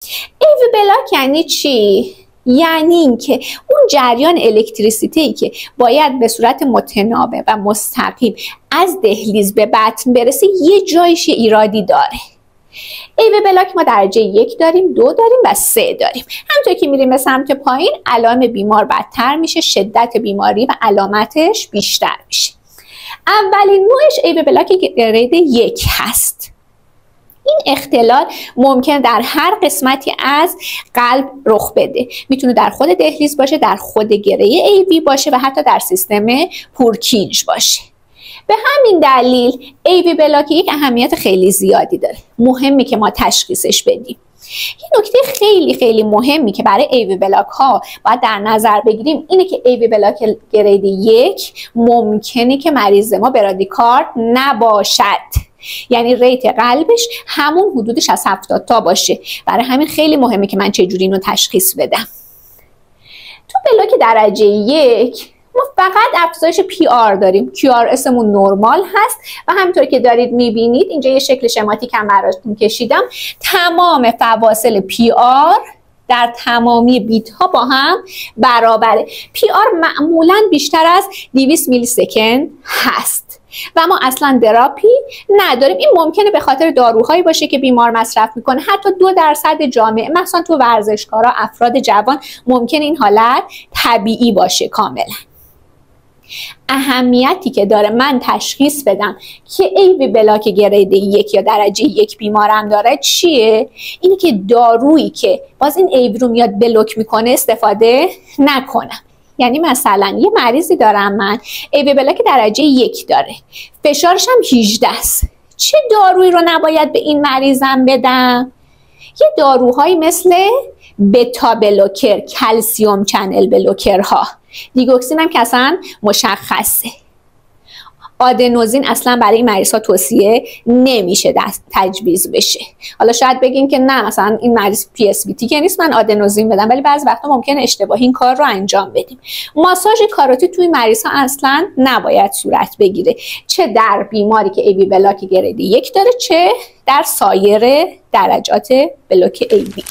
ایوی بلاک یعنی چی؟ یعنی اینکه اون جریان الکتریسیته‌ای که باید به صورت متناوب و مستقیم از دهلیز به بطن برسه یه جایش ایرادی داره. ایوی بلاک ما درجه 1 داریم، 2 داریم و 3 داریم. همونطور که میریم به سمت پایین علائم بیمار بدتر میشه، شدت بیماری و علامتش بیشتر میشه. اولین نوعش ایوی بلاک گرید 1 هست. این اختلال ممکن در هر قسمتی از قلب رخ بده. میتونه در خود دهلیز باشه، در خود گره ایوی باشه و حتی در سیستم پرکیج باشه. به همین دلیل ایوی بلاک یک اهمیت خیلی زیادی داره. مهمه که ما تشخیصش بدیم. یه نکته خیلی مهمی که برای ایوی بلاک ها باید در نظر بگیریم اینه که ایوی بلاک گرید 1 ممکنه که مریض ما برادیکارد نباشد. یعنی ریت قلبش همون حدودش از 70 تا باشه. برای همین خیلی مهمه که من چجوری اینو تشخیص بدم. تو بلاک درجه 1 ما فقط افزایش PR داریم. QRS مون نرمال هست و همینطور که دارید میبینید اینجا یه شکل شماتیک هم براتون کشیدم. تمام فواصل PR در تمامی بیت ها با هم برابره. PR معمولا بیشتر از 200 میلی سکند هست و ما اصلا دراپی نداریم. این ممکنه به خاطر داروهایی باشه که بیمار مصرف میکنه. حتی 2% جامعه، مثلا تو ورزشکارا، افراد جوان، ممکنه این حالت طبیعی باشه کاملا. اهمیتی که داره من تشخیص بدم که ایوی بلاک گرید 1 یا درجه 1 بیمارم داره چیه؟ اینه که دارویی که باز این ایوی رو میاد بلوک میکنه استفاده نکنم. یعنی مثلا یه مریضی دارم من ایوی بلاک درجه 1 داره، فشارش هم 18 است. چه دارویی رو نباید به این مریضم بدم؟ یه داروهایی مثل بتا بلوکر، کلسیوم چنل بلوکرها، دیگوکسین هم که اصلا مشخصه. آدنوزین اصلا برای این مریض ها توصیه نمیشه تجویز بشه. حالا شاید بگین که نه مثلا این مریض PSVT که نیست من آدنوزین بدم، ولی بعضی وقتا ممکنه اشتباهی این کار رو انجام بدیم. ماساژ کاروتید توی مریض ها اصلا نباید صورت بگیره، چه در بیماری که ایوی بلاک گرید 1 داره چه در سایر درجات بلاک ایوی.